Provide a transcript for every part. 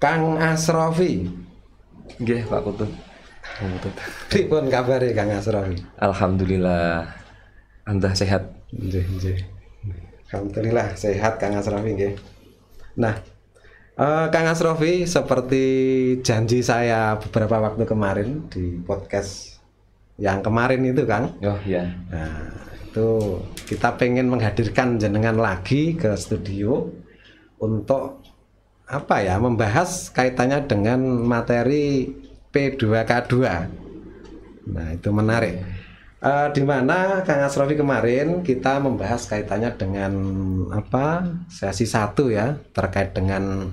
Kang Asrofi. Nggih, Pak Putut. Pripun kabare Kang Asrofi? Alhamdulillah. Anda sehat? Nggih. Alhamdulillah sehat Kang Asrofi nggih. Nah, Kang Asrofi, seperti janji saya beberapa waktu kemarin di podcast yang kemarin itu, Kang. Oh iya. Nah, itu kita pengen menghadirkan jenengan lagi ke studio untuk apa ya, membahas kaitannya dengan materi P2K2. Nah, itu menarik. Di mana Kang Asrofi kemarin kita membahas kaitannya dengan apa, sesi 1 ya, terkait dengan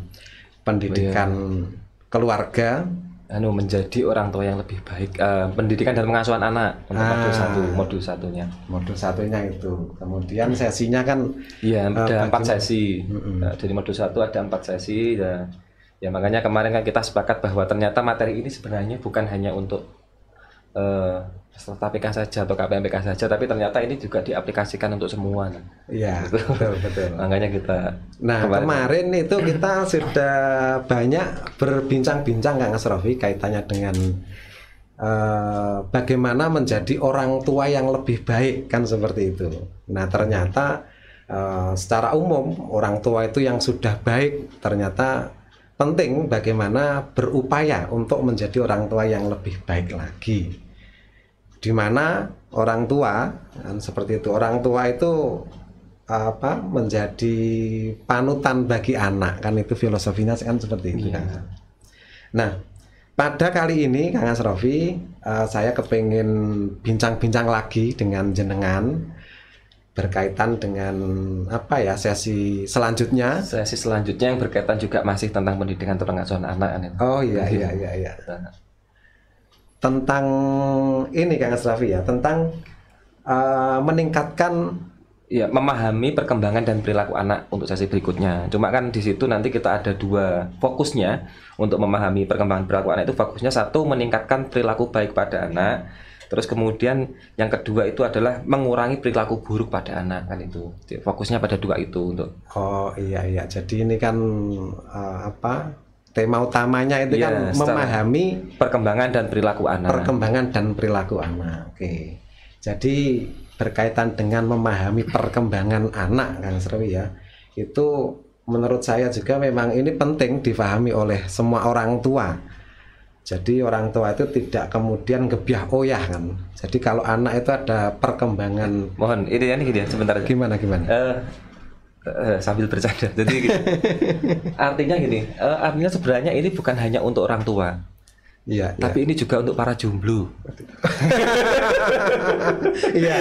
pendidikan keluarga, menjadi orang tua yang lebih baik, pendidikan dan pengasuhan anak untuk modul satunya. Modul satunya itu. Kemudian sesinya kan ada 4 sesi. Dari modul 1 ada 4 sesi ya makanya kemarin kan kita sepakat bahwa ternyata materi ini sebenarnya bukan hanya untuk peserta PK saja atau KPMPK saja, tapi ternyata ini juga diaplikasikan untuk semua. Iya, betul. Makanya kita kemarin itu kita sudah banyak berbincang-bincang Kang Asrofi kaitannya dengan bagaimana menjadi orang tua yang lebih baik, kan seperti itu. Nah, ternyata secara umum orang tua itu yang sudah baik, ternyata penting bagaimana berupaya untuk menjadi orang tua yang lebih baik lagi. Di mana orang tua kan seperti itu, orang tua itu menjadi panutan bagi anak, kan itu filosofinya kan seperti itu. Kan. Nah, pada kali ini Kang Asrofi, saya kepengen bincang-bincang lagi dengan jenengan berkaitan dengan apa ya, sesi selanjutnya yang berkaitan juga masih tentang pendidikan atau pengasuhan anak kan. Oh iya. Tentang ini Kang Asrofi ya, tentang meningkatkan memahami perkembangan dan perilaku anak untuk sesi berikutnya. Cuma kan di situ nanti kita ada 2 fokusnya untuk memahami perkembangan perilaku anak itu. Fokusnya 1 meningkatkan perilaku baik pada anak. Terus kemudian yang kedua itu adalah mengurangi perilaku buruk pada anak, kan itu. Fokusnya pada 2 itu untuk. Oh iya. Jadi ini kan tema utamanya itu kan memahami perkembangan dan perilaku anak. Oke. Jadi berkaitan dengan memahami perkembangan anak Kang Asrofi ya, itu menurut saya juga memang ini penting difahami oleh semua orang tua. Jadi orang tua itu tidak kemudian gebyah oyah kan. Jadi kalau anak itu ada perkembangan. Mohon ini gini ya sebentar. Gimana? Sambil bercanda. Jadi artinya sebenarnya ini bukan hanya untuk orang tua. Iya. Tapi ini juga untuk para jomblo. Iya.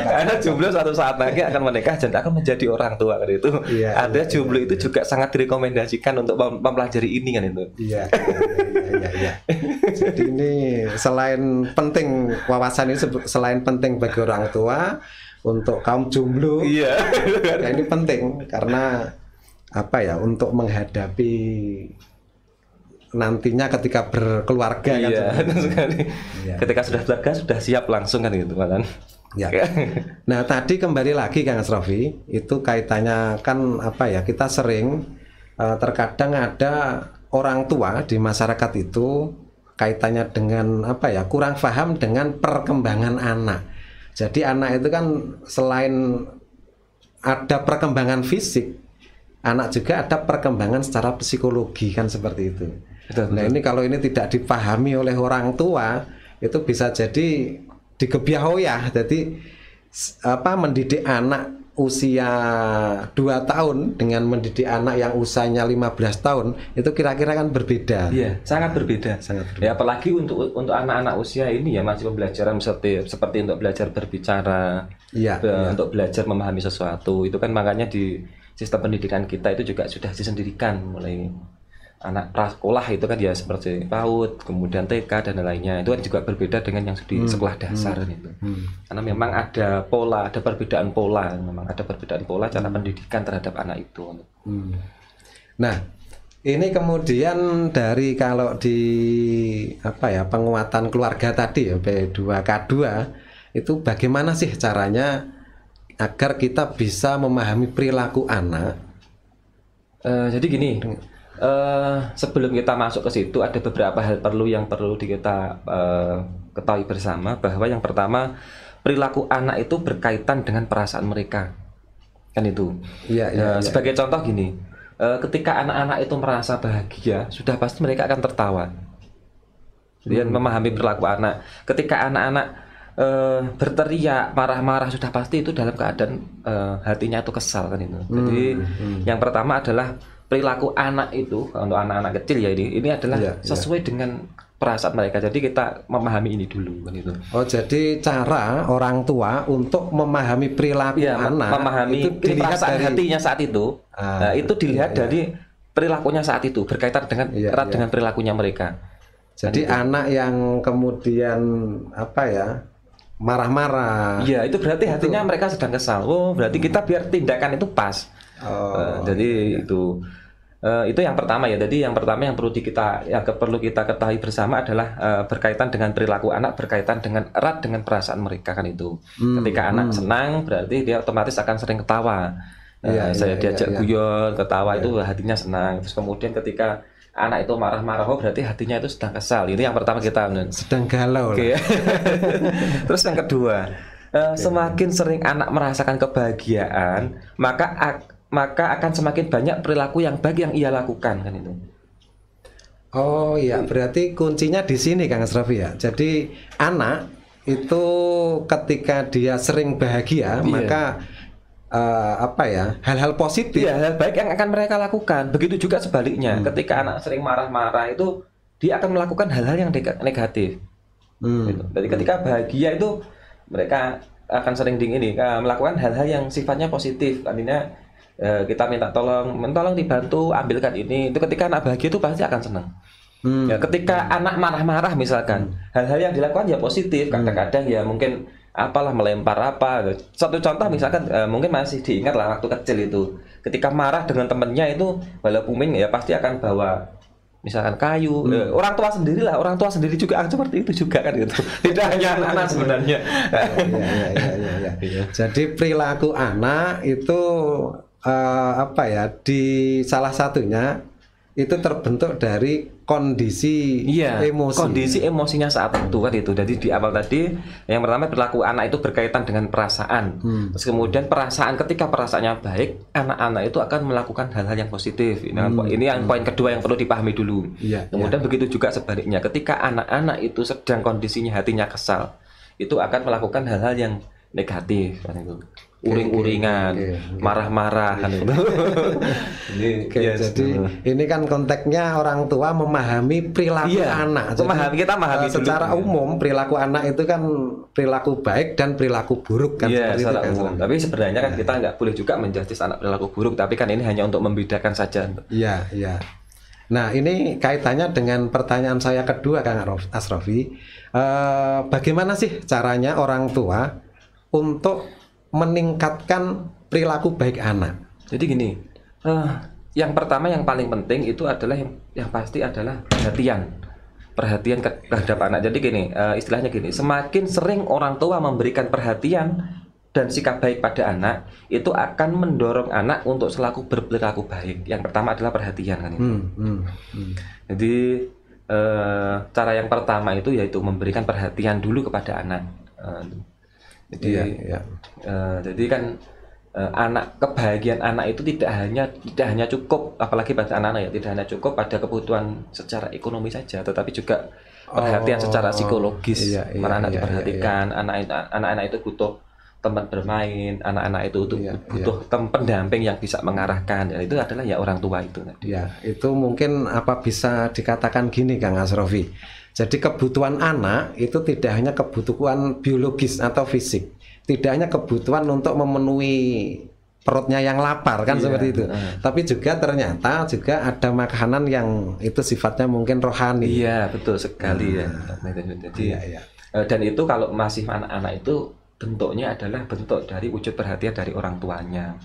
Karena jomblo suatu saat lagi akan menikah dan akan menjadi orang tua kan itu. Ada jomblo itu juga sangat direkomendasikan untuk mempelajari ini kan itu. Iya. Jadi ini selain penting wawasan ini, selain penting bagi orang tua, untuk kaum jomblo. Iya. Ini penting karena apa ya, untuk menghadapi nantinya ketika berkeluarga kan. Sekali. Ketika sudah berkeluarga sudah siap langsung kan gitu kan. Ya. Nah, tadi kembali lagi Kang Asrofi, itu kaitannya kan apa ya, kita sering terkadang ada orang tua di masyarakat itu kaitannya dengan apa ya, kurang paham dengan perkembangan anak. Jadi anak itu kan selain ada perkembangan fisik, anak juga ada perkembangan secara psikologi, kan seperti itu. Betul. Nah, ini kalau ini tidak dipahami oleh orang tua, itu bisa jadi digebyah oyah. Jadi mendidik anak usia 2 tahun dengan mendidik anak yang usianya 15 tahun itu kira-kira kan berbeda. Iya, sangat berbeda. Ya, apalagi untuk anak-anak usia ini ya, masih pembelajaran seperti untuk belajar berbicara, untuk belajar memahami sesuatu. Itu kan makanya di sistem pendidikan kita itu juga sudah disendirikan, mulai anak prasekolah itu kan ya seperti PAUD, kemudian TK dan lainnya. Itu kan juga berbeda dengan yang di sekolah dasar itu. Karena memang ada perbedaan pola cara pendidikan terhadap anak itu. Nah, ini kemudian dari kalau di penguatan keluarga tadi ya, P2K2 itu bagaimana sih caranya agar kita bisa memahami perilaku anak? Jadi gini, Sebelum kita masuk ke situ ada beberapa hal yang perlu kita ketahui bersama, bahwa yang pertama, perilaku anak itu berkaitan dengan perasaan mereka, kan itu. Sebagai contoh gini, ketika anak-anak itu merasa bahagia, sudah pasti mereka akan tertawa. Jadi memahami perilaku anak. Ketika anak-anak berteriak, marah-marah, sudah pasti itu dalam keadaan hatinya itu kesal, kan itu. Jadi yang pertama adalah perilaku anak itu, untuk anak-anak kecil ya, ini adalah sesuai dengan perasaan mereka. Jadi kita memahami ini dulu, kan itu. Oh, jadi cara orang tua untuk memahami perilaku anak, memahami itu dilihat dari hatinya saat itu. Itu dilihat dari perilakunya saat itu, berkaitan dengan erat dengan perilakunya mereka. Jadi anak yang kemudian marah-marah. Iya, itu berarti hatinya mereka sedang kesal. Oh, berarti kita biar tindakan itu pas. Jadi itu yang pertama ya. Jadi yang pertama yang perlu kita ketahui bersama adalah berkaitan dengan perilaku anak, berkaitan dengan erat dengan perasaan mereka, kan itu. Ketika anak senang, berarti dia otomatis akan sering ketawa. Saya diajak guyon, ketawa, itu hatinya senang. Terus kemudian ketika anak itu marah-marah, berarti hatinya itu sedang kesal. Ini yang pertama, kita sedang galau. Terus yang kedua, semakin sering anak merasakan kebahagiaan, maka akan semakin banyak perilaku yang baik yang ia lakukan, kan itu. Oh iya, berarti kuncinya di sini Kang Asrafi ya. Jadi anak itu ketika dia sering bahagia, maka hal-hal positif, hal baik yang akan mereka lakukan. Begitu juga sebaliknya, ketika anak sering marah-marah, itu dia akan melakukan hal-hal yang negatif. Gitu. Jadi ketika bahagia itu mereka akan sering melakukan hal-hal yang sifatnya positif. Artinya kita minta tolong dibantu ambilkan ini. Itu ketika anak bahagia itu pasti akan senang. Ketika anak marah-marah misalkan, hal-hal yang dilakukan ya positif. Kadang-kadang ya mungkin melempar apa. Satu contoh misalkan mungkin masih diingat lah waktu kecil itu, ketika marah dengan temennya itu bala puming, ya pasti akan bawa misalkan kayu. Orang tua sendiri juga akan seperti itu juga, kan gitu. Tidak hanya anak sebenarnya. Jadi perilaku anak itu di salah satunya itu terbentuk dari kondisi emosinya saat itu, kan itu. Jadi di awal tadi yang pertama, perilaku anak itu berkaitan dengan perasaan. Terus kemudian ketika perasaannya baik, anak-anak itu akan melakukan hal-hal yang positif. Ini yang poin kedua yang perlu dipahami dulu. Kemudian begitu juga sebaliknya, ketika anak-anak itu sedang kondisinya hatinya kesal, itu akan melakukan hal-hal yang negatif, kan itu. Uring-uringan, marah-marah, kan itu. Jadi ini kan konteksnya orang tua memahami perilaku anak. Kita memahami secara umum perilaku anak itu kan perilaku baik dan perilaku buruk, kan secara umum. Tapi sebenarnya kan kita nggak boleh juga menjustis anak perilaku buruk, tapi kan ini hanya untuk membedakan saja. Nah, ini kaitannya dengan pertanyaan saya kedua, Kang Asrafi. Bagaimana sih caranya orang tua untuk meningkatkan perilaku baik anak? Jadi gini, yang pertama yang paling penting itu adalah yang pasti adalah perhatian terhadap anak. Jadi gini, istilahnya gini, semakin sering orang tua memberikan perhatian dan sikap baik pada anak, itu akan mendorong anak untuk selalu berperilaku baik. Yang pertama adalah perhatian, kan itu. Jadi cara yang pertama itu yaitu memberikan perhatian dulu kepada anak. Jadi kan kebahagiaan anak itu tidak hanya cukup, apalagi pada anak-anak ya, tidak hanya cukup pada kebutuhan secara ekonomi saja, tetapi juga perhatian secara psikologis. Anak diperhatikan, anak-anak itu butuh teman bermain, anak-anak itu butuh pendamping yang bisa mengarahkan. Dan itu adalah orang tua itu. Itu mungkin bisa dikatakan gini, Kang Asrafi. Jadi kebutuhan anak itu tidak hanya kebutuhan biologis atau fisik, tidak hanya kebutuhan untuk memenuhi perutnya yang lapar, kan seperti itu. Tapi juga ternyata juga ada makanan yang itu sifatnya mungkin rohani. Iya, betul sekali. Jadi dan itu kalau masih anak-anak itu bentuknya adalah bentuk dari wujud perhatian dari orang tuanya.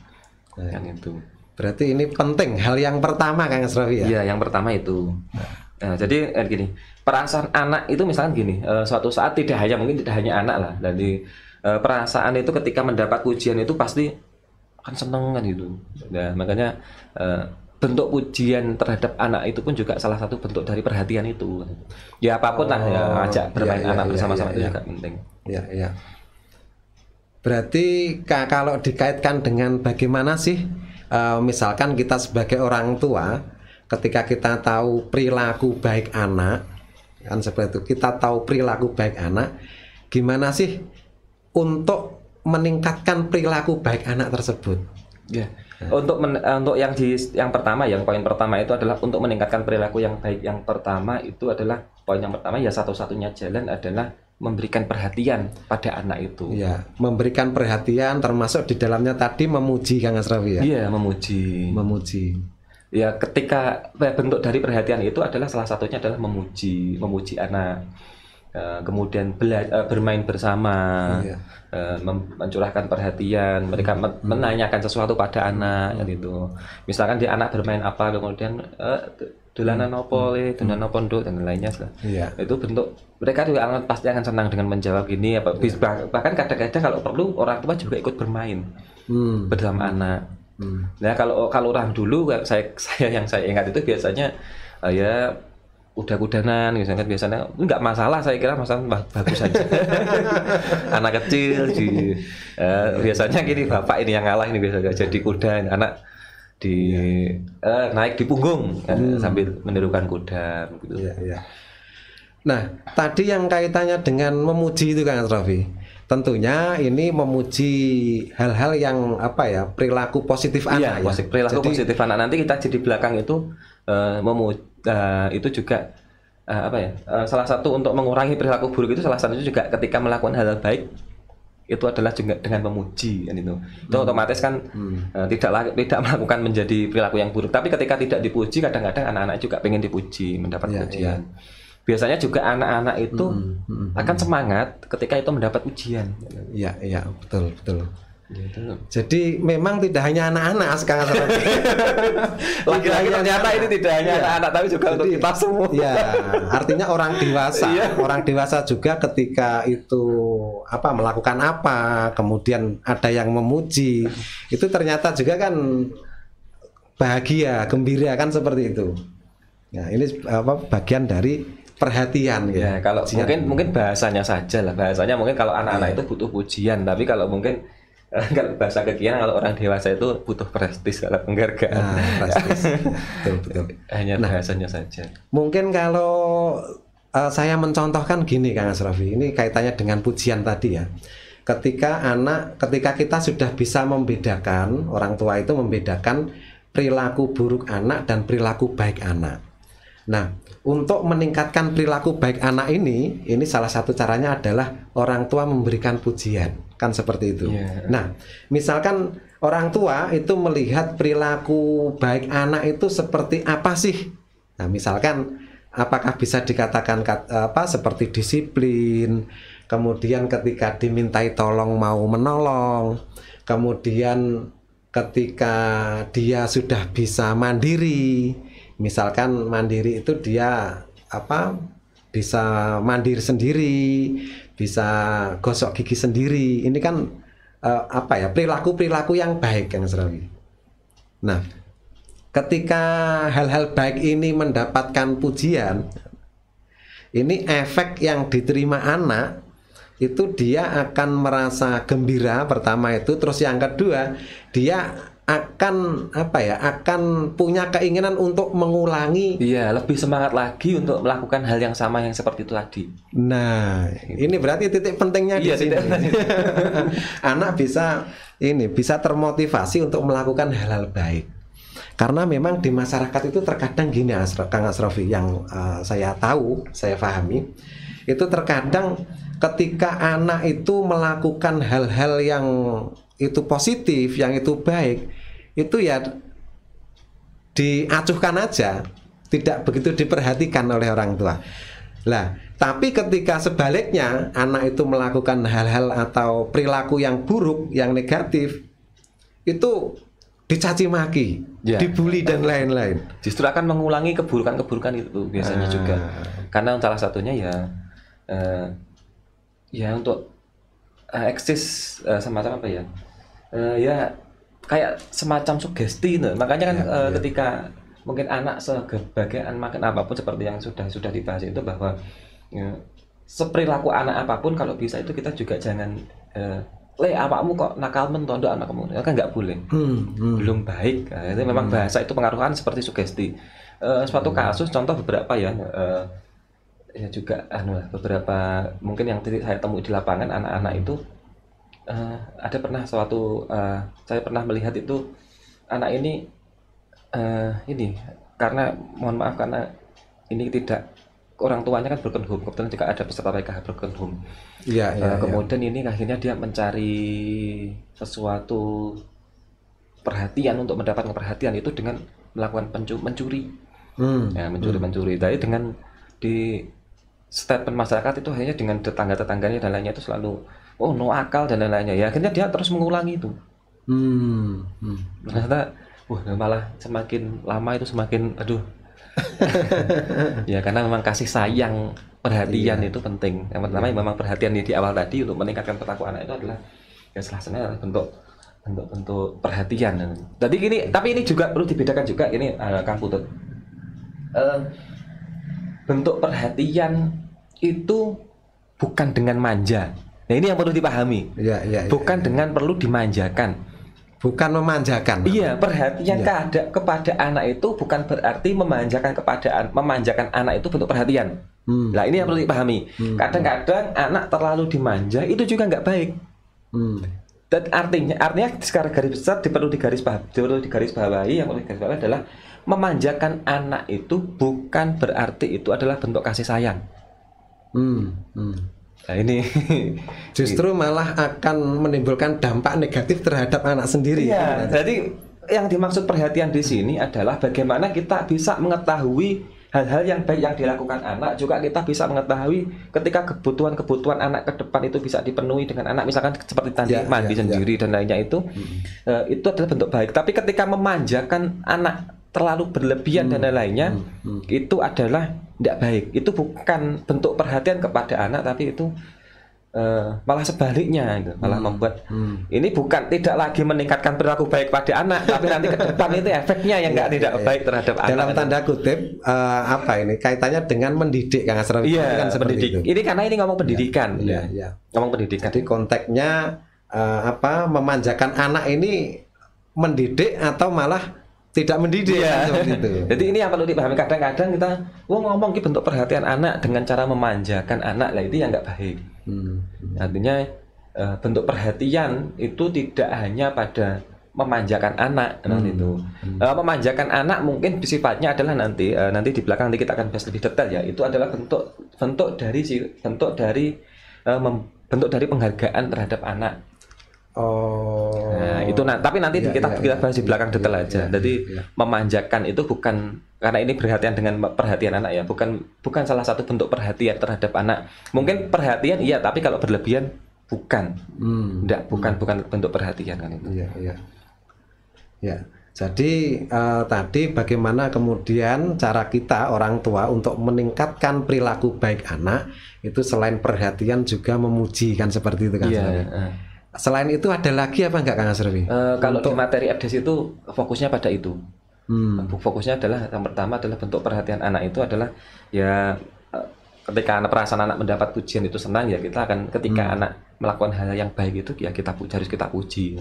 Yang itu. Berarti ini penting, hal yang pertama, Kang Asrafi ya. Iya, yang pertama itu. Jadi gini, perasaan anak itu misalkan gini, suatu saat tidak hanya anak lah. Jadi perasaan itu ketika mendapat pujian itu pasti akan seneng, kan gitu. Nah, makanya bentuk pujian terhadap anak itu pun juga salah satu bentuk dari perhatian itu. Ya apapun lah ya, ajak bermain anak bersama-sama itu juga penting. Ya. Berarti kalau dikaitkan dengan bagaimana sih misalkan kita sebagai orang tua ketika kita tahu perilaku baik anak, kan seperti itu, kita tahu perilaku baik anak, gimana sih untuk meningkatkan perilaku baik anak tersebut? Ya. Untuk yang pertama, yang poin pertama itu adalah untuk meningkatkan perilaku yang baik. Yang pertama itu adalah poin yang pertama ya, satu-satunya jalan adalah memberikan perhatian pada anak itu. Ya, memberikan perhatian termasuk di dalamnya tadi memuji Kang Asrafi ya. Iya, memuji. Ya, ketika bentuk dari perhatian itu adalah salah satunya adalah memuji anak. Kemudian bermain bersama, mencurahkan perhatian, mereka menanyakan sesuatu pada anak gitu. Misalkan dia anak bermain apa, kemudian dolanan opo le, dolanan opo nduk dan lainnya. Itu bentuk mereka juga pasti akan senang dengan menjawab gini apa. Bahkan kadang-kadang kalau perlu orang tua juga ikut bermain bersama anak. Nah, kalau orang dulu saya yang saya ingat itu biasanya ya kuda-kudanan biasanya nggak masalah, saya kira masalah bagus saja. Anak kecil biasanya gini, bapak ini yang ngalah ini biasanya jadi kuda, anak naik di punggung sambil menirukan kuda gitu. Nah, tadi yang kaitannya dengan memuji itu Kang Asrafi, tentunya ini memuji hal-hal yang perilaku positif anak. Perilaku positif anak. Nanti kita di belakang itu itu juga salah satu untuk mengurangi perilaku buruk itu, salah satunya juga ketika melakukan hal baik itu adalah juga dengan memuji kan itu otomatis kan tidak melakukan menjadi perilaku yang buruk. Tapi ketika tidak dipuji, kadang-kadang anak-anak juga pengen dipuji, mendapat pujian. Biasanya juga anak-anak itu akan semangat ketika itu mendapat ujian. Iya, betul. Gitu. Jadi memang tidak hanya anak-anak sekarang. Lagi-lagi ternyata ini tidak hanya anak-anak, tapi juga untuk kita semua. Ya, artinya orang dewasa. Orang dewasa juga ketika itu melakukan kemudian ada yang memuji, itu ternyata juga kan bahagia, gembira kan seperti itu. Nah, ini bagian dari perhatian ya. Kalau mungkin bahasanya saja lah. Bahasanya mungkin kalau anak-anak itu butuh pujian, tapi kalau mungkin kalau bahasa kekinian, kalau orang dewasa itu butuh prestis, kalau penghargaan. Prestis. Betul. Hanya bahasanya saja. Mungkin kalau saya mencontohkan gini Kang Asrafi, ini kaitannya dengan pujian tadi ya. Ketika kita sudah bisa membedakan, orang tua itu membedakan perilaku buruk anak dan perilaku baik anak. Nah, untuk meningkatkan perilaku baik anak ini salah satu caranya adalah orang tua memberikan pujian, kan seperti itu. Nah, misalkan orang tua itu melihat perilaku baik anak itu seperti apa sih? Nah, misalkan apakah bisa dikatakan seperti disiplin, kemudian ketika dimintai tolong mau menolong, kemudian ketika dia sudah bisa mandiri. Misalkan mandiri itu dia bisa mandiri sendiri, bisa gosok gigi sendiri. Ini kan perilaku yang baik Kang Asrafi. Nah, ketika hal-hal baik ini mendapatkan pujian, ini efek yang diterima anak itu dia akan merasa gembira pertama itu, terus yang kedua dia akan punya keinginan untuk mengulangi, lebih semangat lagi untuk melakukan hal yang sama yang seperti itu tadi. Nah, ini berarti titik pentingnya di sini. Anak bisa termotivasi untuk melakukan hal-hal baik. Karena memang di masyarakat itu terkadang gini Kang Asrafi, yang saya pahami, itu terkadang ketika anak itu melakukan hal-hal yang itu positif, yang itu baik, itu ya diacuhkan aja, tidak begitu diperhatikan oleh orang tua. Lah, tapi ketika sebaliknya anak itu melakukan hal-hal atau perilaku yang buruk, yang negatif, itu dicaci maki, dibully dan lain-lain. Justru akan mengulangi keburukan-keburukan itu biasanya juga. Karena salah satunya untuk eksis semacam kayak semacam sugesti nah. Makanya kan ketika mungkin anak sebagai makan apapun seperti yang sudah dibahas itu bahwa seperilaku anak apapun kalau bisa itu kita juga jangan awakmu kok nakal mentondo anakmu kan nggak boleh. Belum baik. Nah, itu memang bahasa itu pengaruhan seperti sugesti. Suatu kasus contoh beberapa ya juga beberapa mungkin yang saya temui di lapangan anak-anak itu ada pernah saya pernah melihat itu anak ini karena mohon maaf karena ini tidak orang tuanya kan broken home, kebetulan juga ada peserta PKH broken home. Kemudian ini akhirnya dia mencari sesuatu perhatian untuk mendapatkan perhatian itu dengan melakukan mencuri. Mencuri. Tapi dengan di statement masyarakat itu akhirnya dengan tetangga-tetangganya dan lainnya itu selalu no akal dan lain-lainnya. Ya akhirnya dia terus mengulangi itu. Ternyata malah semakin lama itu semakin ya karena memang kasih sayang perhatian itu penting. Yang pertama memang perhatian di awal tadi untuk meningkatkan perilaku anak itu adalah salah satunya adalah bentuk perhatian. Tapi ini juga perlu dibedakan juga ini Kang Putut. Bentuk perhatian itu bukan dengan manja. Nah ini yang perlu dipahami. Bukan dengan perlu dimanjakan. Bukan memanjakan. Iya, perhatian kepada anak itu bukan berarti memanjakan anak itu bentuk perhatian. Nah ini yang perlu dipahami. Kadang-kadang anak terlalu dimanja itu juga nggak baik. Dan artinya secara garis besar perlu digarisbawahi yang perlu digarisbawahi adalah memanjakan anak itu bukan berarti itu adalah bentuk kasih sayang. Nah ini justru malah akan menimbulkan dampak negatif terhadap anak sendiri. Iya, jadi yang dimaksud perhatian di sini adalah bagaimana kita bisa mengetahui hal-hal yang baik yang dilakukan anak, juga kita bisa mengetahui ketika kebutuhan anak ke depan itu bisa dipenuhi dengan anak, misalkan seperti tadi mandi sendiri dan lainnya itu adalah bentuk baik. Tapi ketika memanjakan anak terlalu berlebihan dan lain-lainnya itu adalah tidak baik. Itu bukan bentuk perhatian kepada anak, tapi itu malah sebaliknya gitu. Malah membuat ini tidak lagi meningkatkan perilaku baik pada anak, tapi nanti ke depan itu efeknya yang tidak baik terhadap anak. Dalam tanda kutip kaitannya dengan mendidik Kang Asrafi. Kan pendidik. Ini karena ini ngomong pendidikan. Ngomong pendidikan. Jadi konteksnya memanjakan anak ini mendidik atau malah tidak mendidik seperti itu. Jadi ini yang perlu dipahami. Kadang-kadang kita ngomong bentuk perhatian anak dengan cara memanjakan anak, lah itu yang nggak baik. Artinya bentuk perhatian itu tidak hanya pada memanjakan anak itu. Memanjakan anak mungkin sifatnya adalah nanti di belakang nanti kita akan bahas lebih detail ya. Itu adalah bentuk dari penghargaan terhadap anak. Nah, itu tapi nanti kita bahas di belakang detail aja. Jadi memanjakan itu bukan karena ini perhatian dengan perhatian anak ya, bukan salah satu bentuk perhatian terhadap anak. Mungkin perhatian iya, tapi kalau berlebihan bukan. Bukan bentuk perhatian kan itu. Ya. Jadi tadi bagaimana kemudian cara kita orang tua untuk meningkatkan perilaku baik anak itu selain perhatian juga memuji kan seperti itu kan. Selain itu ada lagi apa enggak Kang Asrafi? Kalau di materi FDS itu fokusnya pada itu. Fokusnya adalah yang pertama adalah bentuk perhatian anak itu adalah ya ketika perasaan anak mendapat pujian itu senang ya kita akan ketika anak melakukan hal yang baik itu ya harus kita puji.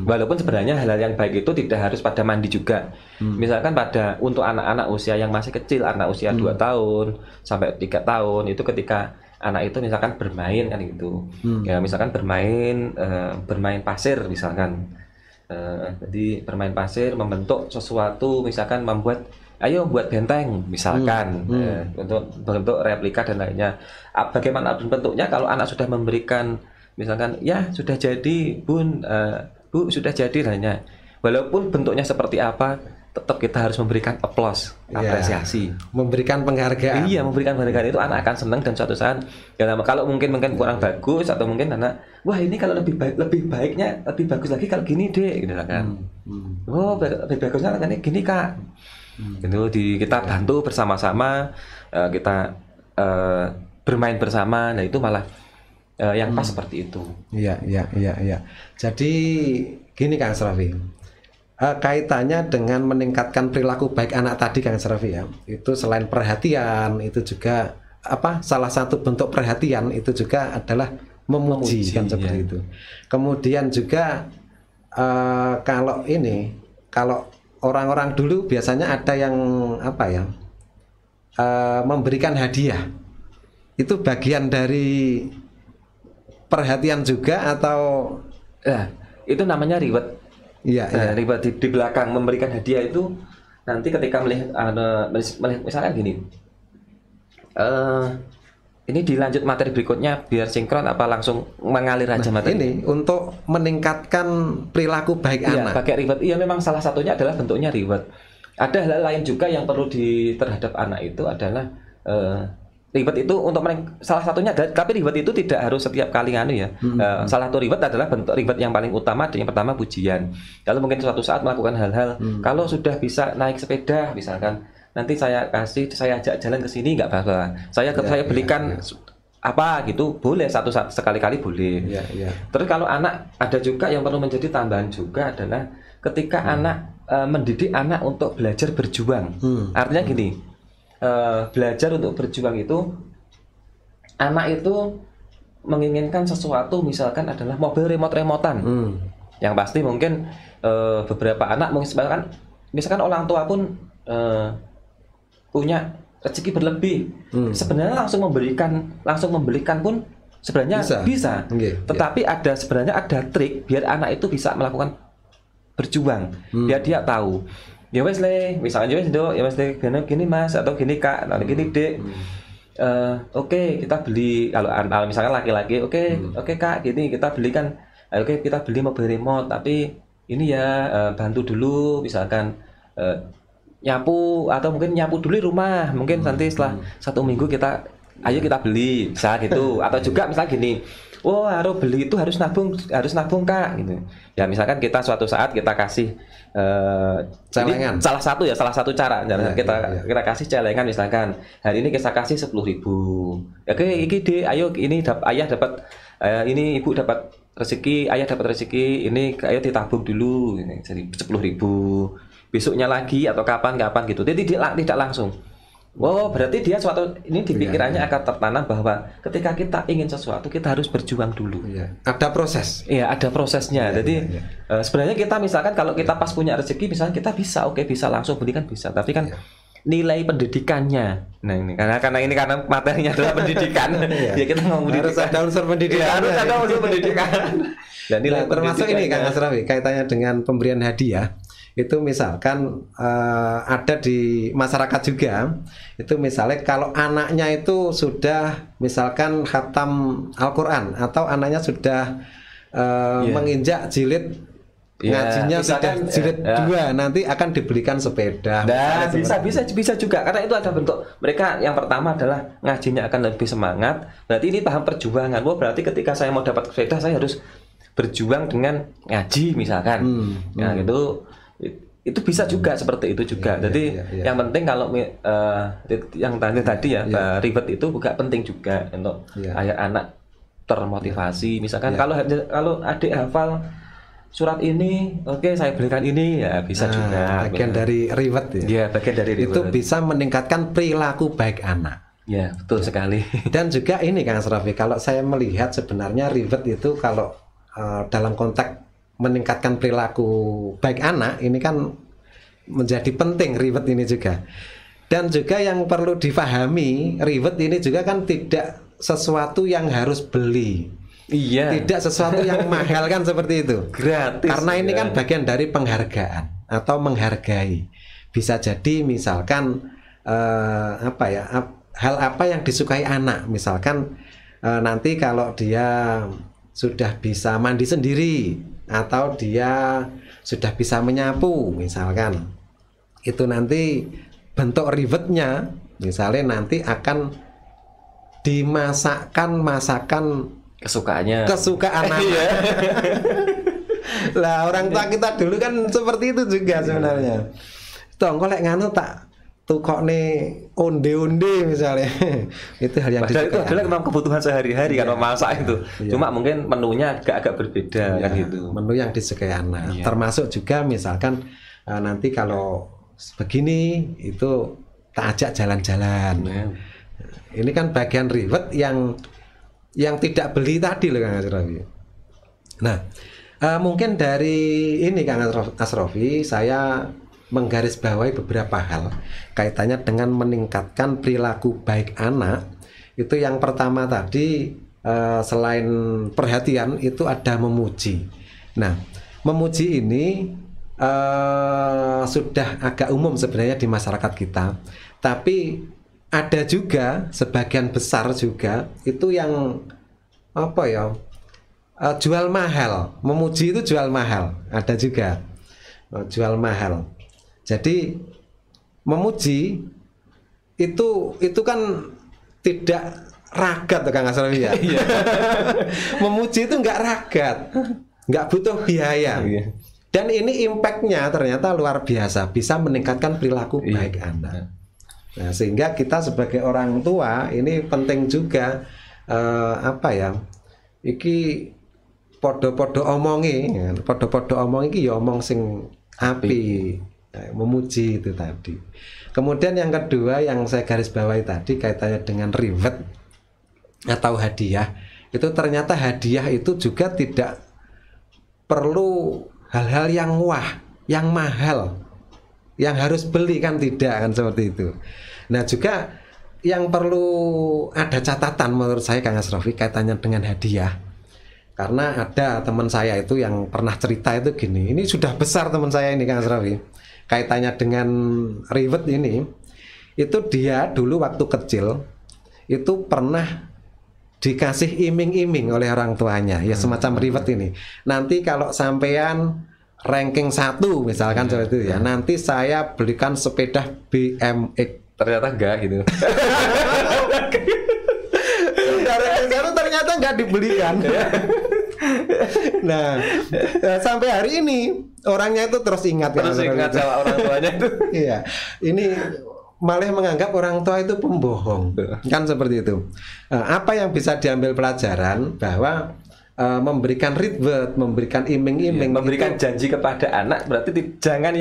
Walaupun sebenarnya hal yang baik itu tidak harus pada mandi juga. Misalkan untuk anak-anak usia yang masih kecil, anak usia 2 tahun sampai 3 tahun itu ketika anak itu misalkan bermain kan gitu, ya misalkan bermain pasir misalkan, jadi bermain pasir membentuk sesuatu misalkan ayo buat benteng misalkan, untuk bentuk replika dan lainnya. Bagaimana bentuknya kalau anak sudah memberikan misalkan ya sudah jadi bun, bu sudah jadi lainnya, walaupun bentuknya seperti apa tetap kita harus memberikan applause, apresiasi, memberikan penghargaan. Iya, memberikan penghargaan itu anak akan senang dan suatu saat ya kalau mungkin kurang bagus atau mungkin anak wah ini kalau lebih baiknya lebih bagus lagi kalau gini deh gitu kan. Lebih bagusnya kan gini Kak. Itu kita bantu bersama-sama, kita bermain bersama. Nah itu malah yang pas seperti itu. Iya. Jadi gini Kang Asrafi, kaitannya dengan meningkatkan perilaku baik anak tadi Kang Asrafi ya, itu selain perhatian itu juga salah satu bentuk perhatian itu juga adalah memuji kan seperti itu. Kemudian juga kalau orang-orang dulu biasanya ada yang memberikan hadiah, itu bagian dari perhatian juga atau itu namanya reward. Iya. Reward di belakang memberikan hadiah itu nanti ketika melihat misalnya gini, ini dilanjut materi berikutnya biar sinkron apa langsung mengalir aja materi ini untuk meningkatkan perilaku baik anak. Pakai reward. Iya, memang salah satunya adalah bentuknya reward. Ada hal lain juga yang perlu terhadap anak itu adalah reward itu untuk salah satunya adalah, tapi reward itu tidak harus setiap kali salah satu reward adalah bentuk reward yang paling utama, yang pertama pujian. Kalau mungkin suatu saat melakukan hal-hal, kalau sudah bisa naik sepeda misalkan, nanti saya ajak jalan ke sini nggak apa-apa. Saya belikan apa gitu, boleh sekali-kali boleh. Terus kalau anak, ada juga yang perlu menjadi tambahan juga adalah ketika anak mendidik anak untuk belajar berjuang. Artinya gini, belajar untuk berjuang itu, anak itu menginginkan sesuatu misalkan adalah mobil remote-remotan. Yang pasti mungkin beberapa anak misalkan orang tua pun punya rezeki berlebih, sebenarnya langsung membelikan pun sebenarnya bisa. Tetapi sebenarnya ada trik biar anak itu bisa melakukan berjuang, biar dia tahu. Ya wes le, misalnya ya wes le, gini mas atau gini kak, atau gini dek. Oke, kita beli, kalau misalkan laki-laki, oke kak, gini kita belikan, kita beli mobil remote, tapi ini ya bantu dulu, misalkan nyapu atau mungkin nyapu dulu di rumah, mungkin nanti setelah 1 minggu kita beli, bisa gitu. Atau juga misalnya gini, harus beli itu harus nabung kak, gitu. Ya misalkan kita suatu saat kita kasih celengan, salah satu cara kita kasih celengan, misalkan hari ini kita kasih 10.000. Oke, ini ayo ini ayah dapat ini ibu dapat rezeki, ayah dapat rezeki, ini ayo ditabung dulu, ini jadi 10.000. Besoknya lagi atau kapan gitu. Jadi tidak langsung. Berarti dia ini di pikirannya akan tertanam bahwa ketika kita ingin sesuatu kita harus berjuang dulu. Ada proses. Iya, ada prosesnya. Jadi sebenarnya kita misalkan kalau kita pas punya rezeki misalkan kita bisa langsung belikan bisa. Tapi kan nilai pendidikannya. Nah ini karena materinya adalah pendidikan. Ya kita ngomong harus ada unsur pendidikan. Harus ada unsur pendidikan. Dan nilai termasuk ini Kang Asrafi kaitannya dengan pemberian hadiah. Itu misalkan ada di masyarakat juga, itu misalnya kalau anaknya itu sudah misalkan khatam Al-Quran atau anaknya sudah menginjak jilid, ngajinya sudah jilid 2, nanti akan dibelikan sepeda. Nah, bisa juga, karena itu ada bentuk mereka. Yang pertama adalah ngajinya akan lebih semangat, berarti ini paham perjuangan. Berarti ketika saya mau dapat sepeda saya harus berjuang dengan ngaji misalkan. Nah itu bisa juga seperti itu juga. Jadi yang penting kalau yang tadi reward itu juga penting juga untuk anak termotivasi. Misalkan kalau adik hafal surat ini, saya belikan ini, ya bisa juga. Bagian dari reward ya. Iya, bagian dari reward. Itu bisa meningkatkan perilaku baik anak. Ya, betul sekali. Dan juga ini Kang Asrafi, kalau saya melihat sebenarnya reward itu kalau dalam konteks meningkatkan perilaku baik anak ini kan menjadi penting reward ini juga. Dan juga yang perlu difahami, reward ini juga kan tidak sesuatu yang harus beli. Iya. Tidak sesuatu yang mahal kan seperti itu. Gratis. Karena ini kan bagian dari penghargaan atau menghargai. Bisa jadi misalkan hal apa yang disukai anak. Misalkan nanti kalau dia sudah bisa mandi sendiri atau dia sudah bisa menyapu misalkan, itu nanti bentuk rewardnya misalnya nanti akan dimasakkan masakan kesukaan anak. Lah orang tua kita dulu kan seperti itu juga sebenarnya. Tong kolek nganu tak tukokne onde-onde misalnya. Itu hal yang padahal itu adalah memang kebutuhan sehari-hari kan memasak itu. Cuma mungkin menunya agak berbeda kan gitu. Menu yang disukai anak. Termasuk juga misalkan nanti kalau begini itu tak ajak jalan-jalan. Ini kan bagian ribet yang tidak beli tadi loh Kang Asrofi. Nah, mungkin dari ini Kang Asrofi saya menggarisbawahi beberapa hal kaitannya dengan meningkatkan perilaku baik anak. Itu yang pertama tadi, selain perhatian itu ada memuji. Nah, memuji ini sudah agak umum sebenarnya di masyarakat kita, tapi ada juga sebagian besar juga itu yang apa ya, jual mahal. Memuji itu jual mahal, ada juga jual mahal. Jadi memuji itu kan tidak ragat Kang Asrofi ya. Memuji itu nggak ragat, nggak butuh biaya. Dan ini impactnya ternyata luar biasa, bisa meningkatkan perilaku baik anak. Nah, sehingga kita sebagai orang tua ini penting juga iki podo-podo omongi iki ya omong sing api. Memuji itu tadi. Kemudian yang kedua yang saya garis bawahi tadi kaitannya dengan reward atau hadiah. Itu ternyata hadiah itu juga tidak perlu hal-hal yang wah, yang mahal, yang harus beli kan, tidak kan seperti itu. Nah juga yang perlu ada catatan menurut saya Kang Asrofi kaitannya dengan hadiah. Karena ada teman saya itu yang pernah cerita itu gini, ini sudah besar teman saya ini Kang Asrofi. Kaitannya dengan reward ini, itu dia dulu waktu kecil itu pernah dikasih iming-iming oleh orang tuanya, ya semacam reward ini. Nanti kalau sampean ranking 1 misalkan seperti itu ya, nanti saya belikan sepeda BMX. Ternyata enggak gitu. Ranking 1 ternyata enggak dibelikan. Nah, sampai hari ini orangnya itu terus ingat sama orang tuanya itu. Iya, ini malah menganggap orang tua itu pembohong, kan seperti itu. Apa yang bisa diambil pelajaran bahwa memberikan reward, memberikan iming-iming, memberikan janji kepada anak berarti jangan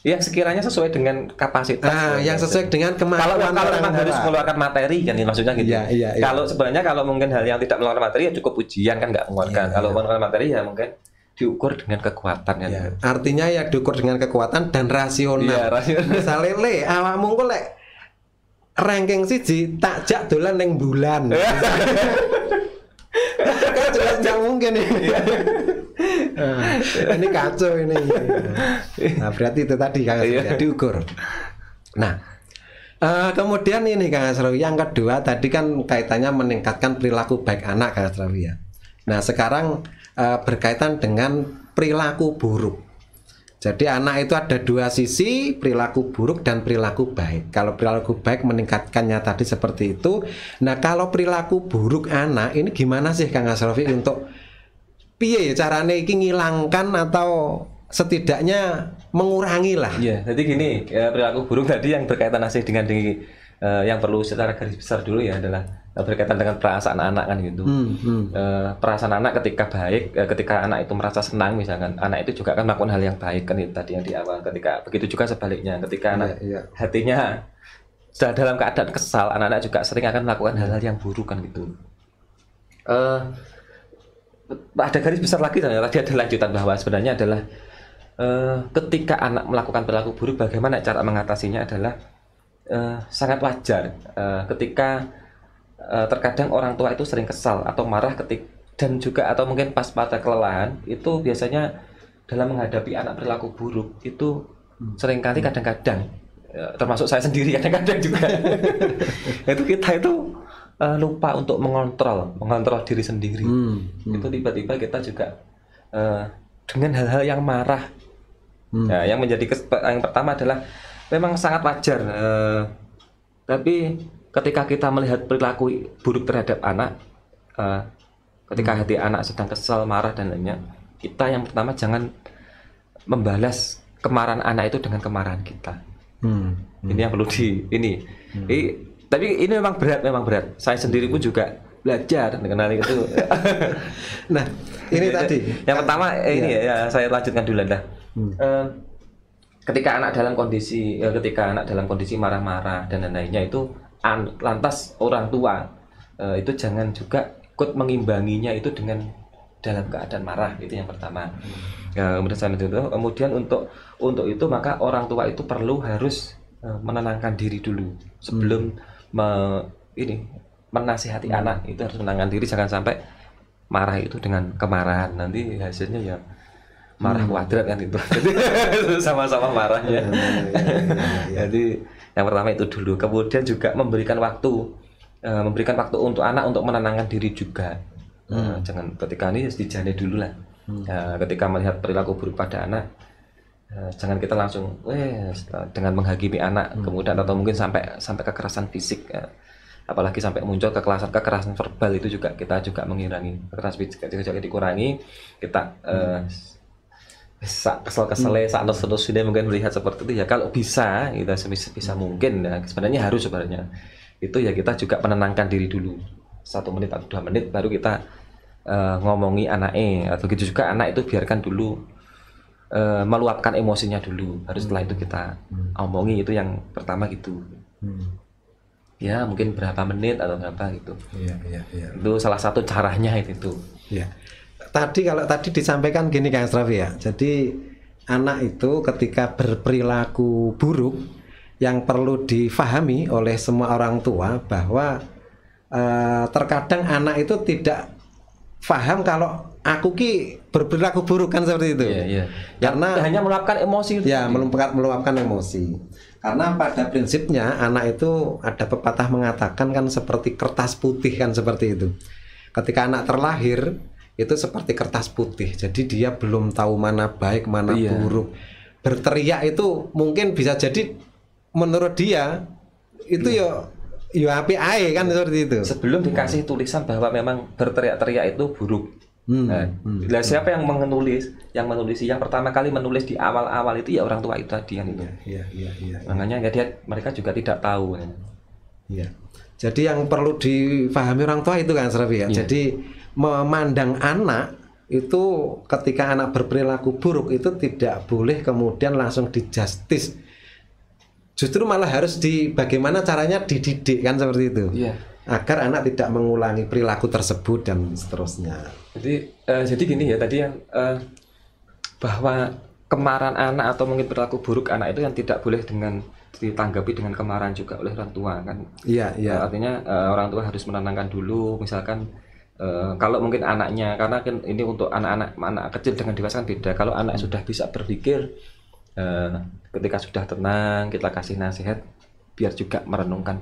yang sekiranya sesuai dengan kapasitas. Yang sesuai dengan kemampuan. Kalau memang harus mengeluarkan materi kan maksudnya gitu. Iya. Kalau sebenarnya kalau mungkin hal yang tidak mengeluarkan materi ya cukup ujian kan nggak mengeluarkan. Kalau mengeluarkan materi ya mungkin diukur dengan kekuatan kan. Artinya ya diukur dengan kekuatan dan rasional. Iya, rasional. Misalnya awakmu kok lek ranking siji tak jak dolan ning bulan. Kan jelas nggak mungkin ini. Ini kacau ini. Nah berarti itu tadi Kang Asrofi diukur. Nah kemudian ini Kang Asrofi yang kedua tadi kan kaitannya meningkatkan perilaku baik anak Kang Asrofi ya. Nah sekarang berkaitan dengan perilaku buruk. Jadi anak itu ada dua sisi, perilaku buruk dan perilaku baik. Kalau perilaku baik meningkatkannya tadi seperti itu. Nah kalau perilaku buruk anak ini gimana sih Kang Asrofi untuk piye ya carane iki ngilangkan atau setidaknya mengurangi lah. Iya, jadi gini, perilaku buruk tadi yang berkaitan asih dengan yang perlu secara garis besar dulu ya adalah berkaitan dengan perasaan anak kan gitu. Perasaan anak ketika baik, ketika anak itu merasa senang misalkan, anak itu juga akan melakukan hal yang baik kan itu tadi yang di awal. Ketika begitu juga sebaliknya, ketika anak hatinya sudah dalam keadaan kesal, anak-anak juga sering akan melakukan hal-hal yang buruk kan gitu. Ada garis besar lagi tadi ada lanjutan bahwa sebenarnya adalah ketika anak melakukan perilaku buruk bagaimana cara mengatasinya adalah sangat wajar ketika terkadang orang tua itu sering kesal atau marah dan juga atau mungkin pas pada kelelahan itu biasanya dalam menghadapi anak perilaku buruk itu seringkali kadang-kadang termasuk saya sendiri kadang-kadang juga itu kita itu lupa untuk mengontrol diri sendiri. Itu tiba-tiba kita juga dengan hal-hal yang marah. Nah, yang menjadi yang pertama adalah memang sangat wajar. Tapi ketika kita melihat perilaku buruk terhadap anak, ketika hati anak sedang kesal, marah dan lainnya, kita yang pertama jangan membalas kemarahan anak itu dengan kemarahan kita. Ini yang perlu tapi ini memang berat. Saya sendiri pun juga belajar mengenal itu. Nah, ini tadi yang pertama ini ya saya lanjutkan dulu dah. Ketika anak dalam kondisi marah-marah dan lain-lainnya itu lantas orang tua itu jangan juga ikut mengimbanginya itu dengan dalam keadaan marah, itu yang pertama. Kemudian untuk itu maka orang tua itu harus menenangkan diri dulu sebelum menasihati anak. Itu harus menenangkan diri, jangan sampai marah itu dengan kemarahan, nanti hasilnya ya marah kuadrat kan itu. Jadi sama-sama marahnya. Jadi yang pertama itu dulu. Kemudian juga memberikan waktu untuk anak untuk menenangkan diri juga. Jangan ketika ini dijane dulu lah. Ketika melihat perilaku buruk pada anak, jangan kita langsung dengan menghakimi anak, kemudian atau mungkin sampai kekerasan fisik, apalagi sampai muncul kekerasan verbal, itu juga kita mengurangi. Kekerasan fisik juga dikurangi. Kita kesel-keselnya saat terus sudah mungkin melihat seperti itu ya, kalau bisa kita sebisa mungkin ya, sebenarnya itu ya kita juga menenangkan diri dulu 1 menit atau 2 menit, baru kita ngomongi anaknya, atau gitu juga anak itu biarkan dulu meluapkan emosinya dulu, baru setelah itu kita omongi. Itu yang pertama gitu. Ya mungkin berapa menit atau berapa gitu. Iya. Itu salah satu caranya itu. Iya. Kalau tadi disampaikan gini Kang Asrafi ya. Jadi anak itu ketika berperilaku buruk, yang perlu difahami oleh semua orang tua bahwa terkadang anak itu tidak paham kalau aku berperilaku buruk, kan seperti itu. Iya. Karena hanya meluapkan emosi. Ya, meluapkan emosi. Karena pada prinsipnya anak itu ada pepatah mengatakan kan seperti kertas putih, kan seperti itu. Ketika anak terlahir itu seperti kertas putih. Jadi dia belum tahu mana baik, mana buruk. Berteriak itu mungkin bisa jadi menurut dia itu ya api ae, kan seperti itu. Sebelum dikasih tulisan bahwa memang berteriak-teriak itu buruk. Siapa yang menulis yang pertama kali menulis di awal-awal itu ya orang tua itu tadi kan itu. Iya. Makanya mereka juga tidak tahu. Iya. Jadi yang perlu difahami orang tua itu kan Asrafi ya. Jadi memandang anak itu ketika anak berperilaku buruk itu tidak boleh kemudian langsung dijustis. Justru malah harus bagaimana caranya dididik, kan seperti itu. Iya. Agar anak tidak mengulangi perilaku tersebut dan seterusnya. Jadi gini ya tadi yang bahwa kemarahan anak atau mungkin perilaku buruk anak itu yang tidak boleh ditanggapi dengan kemarahan juga oleh orang tua, kan. Iya. Artinya orang tua harus menenangkan dulu, misalkan kalau mungkin anaknya, karena kan ini untuk anak kecil dengan dewasa kan beda. Kalau anak sudah bisa berpikir, ketika sudah tenang kita kasih nasihat, biar juga merenungkan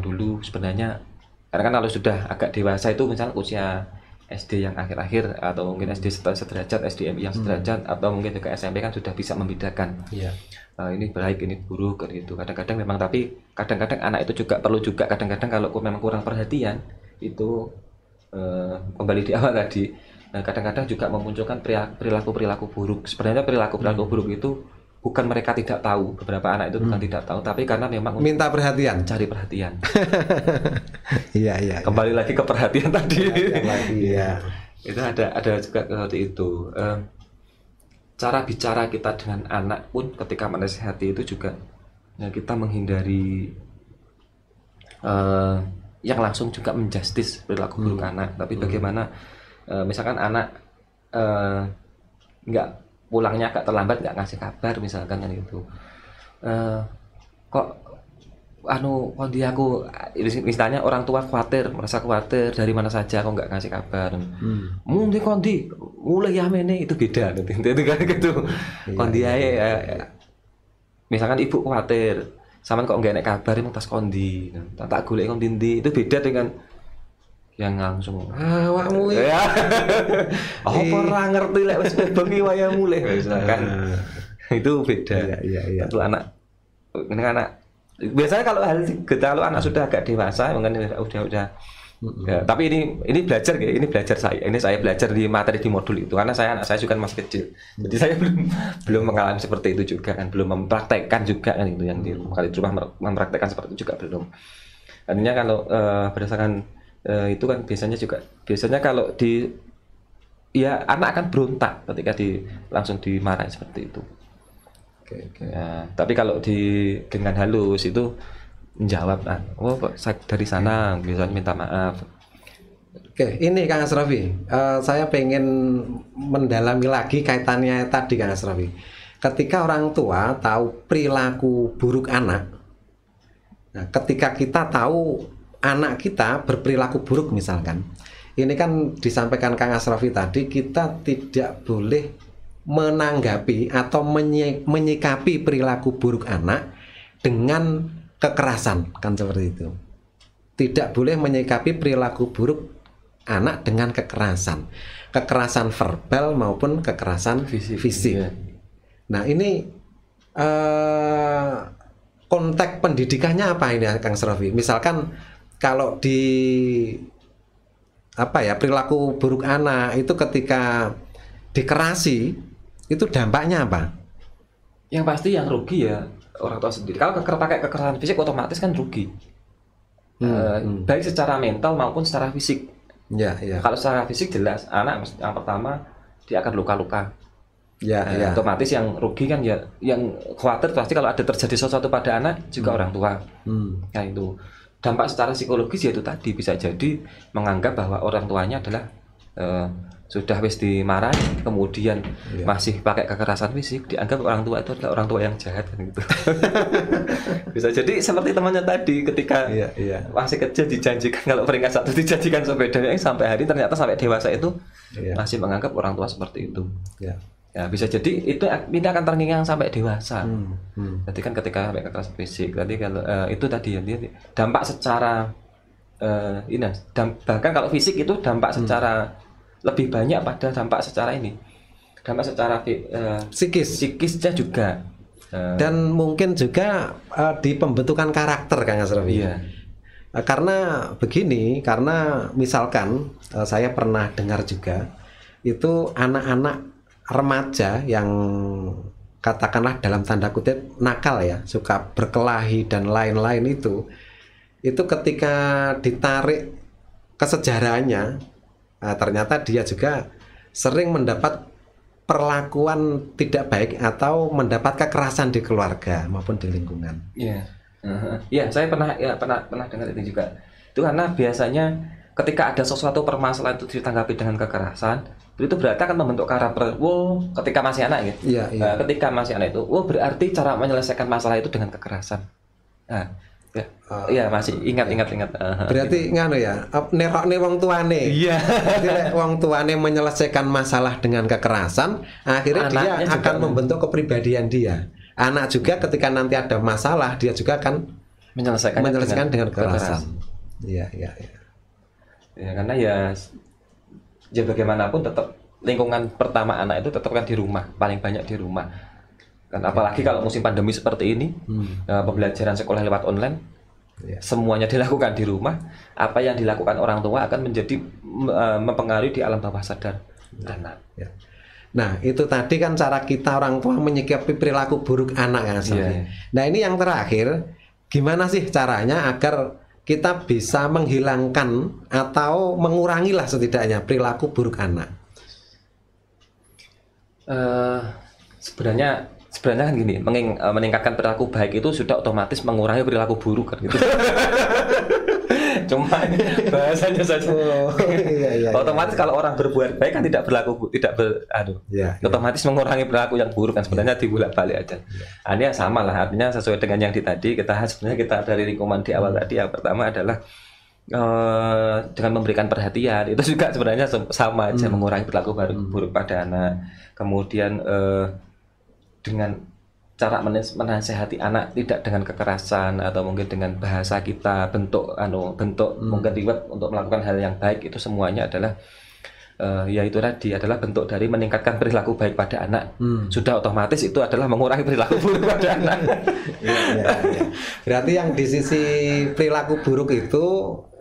dulu sebenarnya. Karena kan kalau sudah agak dewasa itu misalnya usia SD yang akhir-akhir atau mungkin SD sederajat, SDMI yang sederajat, atau mungkin juga SMP kan sudah bisa membedakan ini baik, ini buruk gitu. Kadang-kadang memang, tapi kadang-kadang anak itu juga perlu kadang-kadang kalau memang kurang perhatian itu kembali di awal tadi, kadang-kadang juga memunculkan perilaku buruk. Sebenarnya perilaku buruk itu bukan mereka tidak tahu, beberapa anak itu bukan tidak tahu, tapi karena memang minta perhatian, cari perhatian. Iya. Kembali lagi ke perhatian tadi. Iya. Itu ada juga seperti itu. Cara bicara kita dengan anak pun ketika menasihati itu juga ya kita menghindari yang langsung juga menjustis perilaku buruk anak. Tapi bagaimana misalkan anak nggak pulangnya agak terlambat, nggak ngasih kabar misalkan kan itu, kok kondi aku, istilahnya orang tua merasa khawatir dari mana saja kok nggak ngasih kabar. Mungkin kondi mulai ya mene, itu beda itu kan gitu. Kondi aja misalkan ibu khawatir sama kok nggak naik kabar emang tas kondi, tak golek kondi, itu beda dengan yang langsung awakmu ya. Apa ora ngerti lek wis bengi wayah mulih misalkan. Itu beda. Iya. Itu anak biasanya kalau anak sudah agak dewasa, mungkin udah Ya, tapi ini belajar ya, ini belajar saya. Ini saya belajar di materi di modul itu karena anak saya juga masih kecil. Jadi saya belum mengalami seperti itu juga kan, belum mempraktekkan juga kan itu yang di rumah mempraktekkan seperti itu juga belum. Artinya kalau berdasarkan itu kan biasanya kalau ya anak akan berontak ketika langsung dimarahin seperti itu. Okay. Ya, tapi kalau dengan halus itu menjawab, dari sana biasanya minta maaf. Oke, ini Kang Asrofi, saya pengen mendalami lagi kaitannya tadi Kang Asrofi. Ketika orang tua tahu perilaku buruk anak, nah, ketika kita tahu anak kita berperilaku buruk misalkan, ini kan disampaikan Kang Asrofi tadi, kita tidak boleh menanggapi atau menyikapi perilaku buruk anak dengan kekerasan, kan seperti itu. Tidak boleh menyikapi perilaku buruk anak dengan kekerasan verbal maupun kekerasan fisik. Ya. Nah ini konteks pendidikannya apa ini Kang Asrofi? Misalkan kalau di perilaku buruk anak itu ketika dikerasi itu dampaknya apa? Yang pasti yang rugi ya orang tua sendiri. Kalau pakai kekerasan fisik otomatis kan rugi. Baik secara mental maupun secara fisik. Ya. Kalau secara fisik jelas anak yang pertama dia akan luka-luka. Ya. Otomatis yang rugi kan ya, yang khawatir pasti kalau ada terjadi sesuatu pada anak juga orang tua. Nah itu dampak secara psikologis yaitu tadi bisa jadi menganggap bahwa orang tuanya adalah sudah wis dimarahi kemudian masih pakai kekerasan fisik, dianggap orang tua itu adalah orang tua yang jahat gitu. Bisa jadi seperti temannya tadi ketika masih kecil dijanjikan kalau peringkat 1 dijanjikan sepedanya sampai hari ternyata sampai dewasa itu masih menganggap orang tua seperti itu. Ya bisa jadi itu ini akan terngiang sampai dewasa. Jadi kan ketika sampai kekerasan fisik tadi kalau itu tadi ya dampak secara bahkan kalau fisik itu dampak secara lebih banyak pada dampak secara psikisnya juga dan mungkin juga di pembentukan karakter Kang Asrofi. Karena misalkan saya pernah dengar juga itu anak-anak remaja yang katakanlah dalam tanda kutip nakal ya, suka berkelahi dan lain-lain itu ketika ditarik kesejarahannya, ternyata dia juga sering mendapat perlakuan tidak baik atau mendapat kekerasan di keluarga maupun di lingkungan. Saya pernah dengar itu juga. Itu karena biasanya ketika ada sesuatu permasalahan itu ditanggapi dengan kekerasan, itu berarti akan membentuk karakter. Ketika masih anak gitu. Ketika masih anak itu, berarti cara menyelesaikan masalah itu dengan kekerasan. Masih ingat. Berarti nganu ya, nerokne wong tuane. Jadi wong tuane menyelesaikan masalah dengan kekerasan, akhirnya dia akan membentuk kepribadian dia. Anak juga ketika nanti ada masalah, dia juga akan menyelesaikan dengan kekerasan. Iya. Ya karena ya bagaimanapun tetap lingkungan pertama anak itu tetap kan di rumah, paling banyak di rumah. Kan apalagi kalau musim pandemi seperti ini, pembelajaran sekolah lewat online, semuanya dilakukan di rumah. Apa yang dilakukan orang tua akan menjadi mempengaruhi di alam bawah sadar anak. Nah itu tadi kan cara kita orang tua menyikapi perilaku buruk anak kan. Nah ini yang terakhir, gimana sih caranya agar kita bisa menghilangkan atau mengurangilah setidaknya perilaku buruk anak? Sebenarnya kan gini, meningkatkan perilaku baik itu sudah otomatis mengurangi perilaku buruk kan gitu. Cuma bahasanya saja. Otomatis kalau orang berbuat baik kan otomatis mengurangi perilaku yang buruk kan, sebenarnya dibulak-balik aja. Ini sama lah, artinya sesuai dengan yang tadi sebenarnya kita dari lingkungan di awal tadi, yang pertama adalah dengan memberikan perhatian itu juga sebenarnya sama aja mengurangi perilaku buruk pada anak. Kemudian dengan cara menasehati anak tidak dengan kekerasan atau mungkin dengan bahasa kita, bentuk mungkin reward untuk melakukan hal yang baik, itu semuanya adalah itu tadi adalah bentuk dari meningkatkan perilaku baik pada anak. Sudah otomatis itu adalah mengurangi perilaku buruk pada anak. Berarti yang di sisi perilaku buruk itu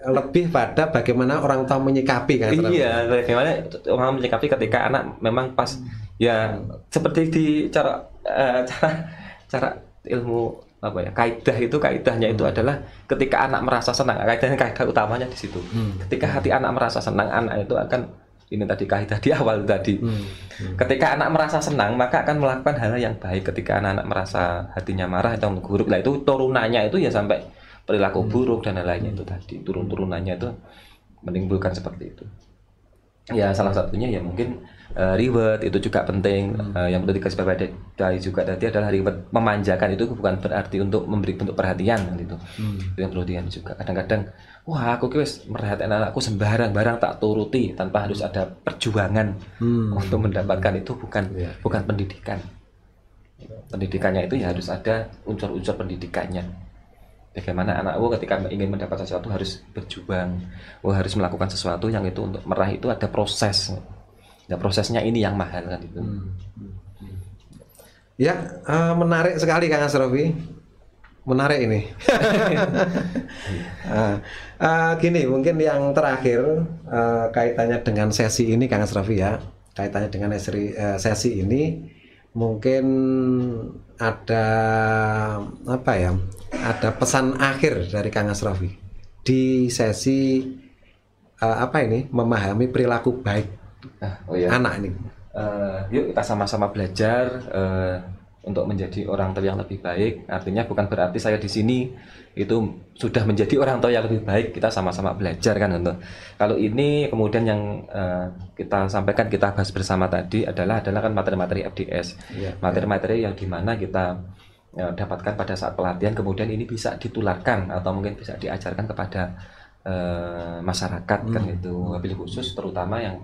lebih pada bagaimana orang tua menyikapi kan. Iya, bagaimana orang menyikapi ketika anak memang pas ya seperti di cara ilmu apa ya, kaidahnya itu adalah ketika anak merasa senang, kaidah utamanya di situ. Ketika hati anak merasa senang, anak itu akan, ini tadi kaidah di awal tadi. Ketika anak merasa senang, maka akan melakukan hal yang baik. Ketika anak merasa hatinya marah atau buruk, lah itu turunannya itu ya sampai perilaku buruk dan lain-lainnya itu tadi. Turunannya itu menimbulkan seperti itu. Ya salah satunya ya mungkin reward itu juga penting. Yang perlu dikasih juga tadi adalah reward. Memanjakan itu bukan berarti untuk memberi bentuk perhatian gitu. Itu yang perlu dian juga. Kadang-kadang wah aku wis merhatiin anakku sembarang barang tak turuti tanpa harus ada perjuangan untuk mendapatkan itu, bukan pendidikan. Pendidikannya itu ya harus ada unsur-unsur pendidikannya. Bagaimana anakku ketika ingin mendapat sesuatu harus berjuang, harus melakukan sesuatu yang itu untuk meraih itu ada proses. Ya prosesnya ini yang mahal kan itu. Ya menarik sekali Kang Asrofi, menarik ini. Gini mungkin yang terakhir kaitannya dengan sesi ini Kang Asrofi ya, kaitannya dengan sesi ini mungkin ada apa ya? Ada pesan akhir dari Kang Asrofi di sesi apa ini, memahami perilaku baik anak ini. Yuk kita sama-sama belajar untuk menjadi orang tua yang lebih baik. Artinya bukan berarti saya di sini itu sudah menjadi orang tua yang lebih baik. Kita sama-sama belajar kan untuk. Kalau ini kemudian yang kita sampaikan, kita bahas bersama tadi adalah kan materi-materi FDS, materi-materi yang dimana kita dapatkan pada saat pelatihan, kemudian ini bisa ditularkan atau mungkin bisa diajarkan kepada masyarakat kan itu, wabil khusus terutama yang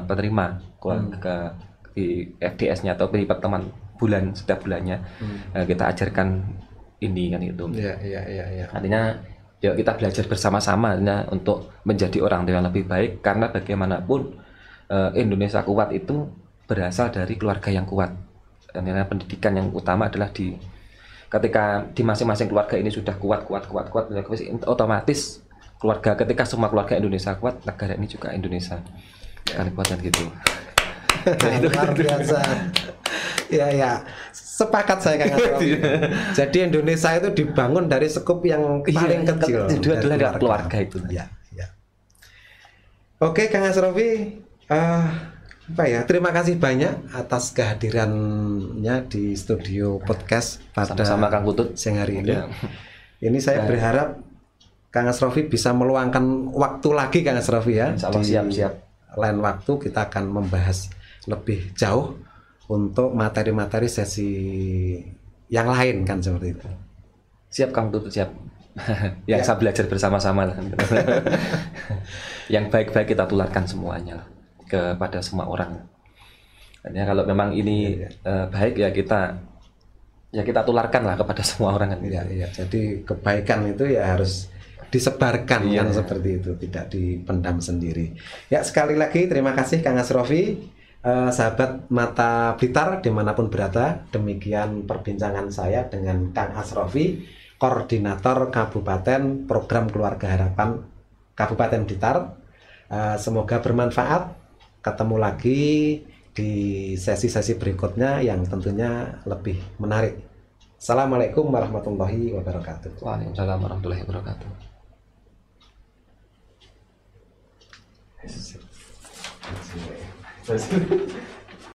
penerima keluarga di FDS-nya atau beri teman bulan setiap bulannya kita ajarkan ini kan itu. Artinya yuk kita belajar bersama-sama untuk menjadi orang tua yang lebih baik, karena bagaimanapun Indonesia kuat itu berasal dari keluarga yang kuat. Dan pendidikan yang utama adalah ketika di masing-masing keluarga ini sudah kuat, otomatis keluarga, ketika semua keluarga Indonesia kuat, negara ini juga Indonesia akan kuat kan gitu. Luar biasa. Ya, sepakat saya Kang Asrofi. Jadi Indonesia itu dibangun dari skup yang paling kecil. Itu adalah keluarga itu. Ya. Oke Kang Asrofi, terima kasih banyak atas kehadirannya di studio podcast pada sama Kang Putut siang hari ini. Ini saya berharap Kang Asrofi bisa meluangkan waktu lagi Kang Asrofi ya. Siap. Lain waktu kita akan membahas lebih jauh untuk materi-materi sesi yang lain kan seperti itu. Siap Kang Putut, siap. Saya belajar bersama-sama lah. Yang baik-baik kita tularkan semuanya lah kepada semua orang. Hanya kalau memang ini baik ya kita tularkan lah kepada semua orang kan. Iya. Jadi kebaikan itu ya harus disebarkan kan seperti itu, tidak dipendam sendiri. Ya sekali lagi terima kasih Kang Asrofi, sahabat Mata Blitar dimanapun berada. Demikian perbincangan saya dengan Kang Asrofi, Koordinator Kabupaten Program Keluarga Harapan Kabupaten Blitar. Semoga bermanfaat. Ketemu lagi di sesi-sesi berikutnya yang tentunya lebih menarik. Assalamualaikum warahmatullahi wabarakatuh. Waalaikumsalam warahmatullahi wabarakatuh.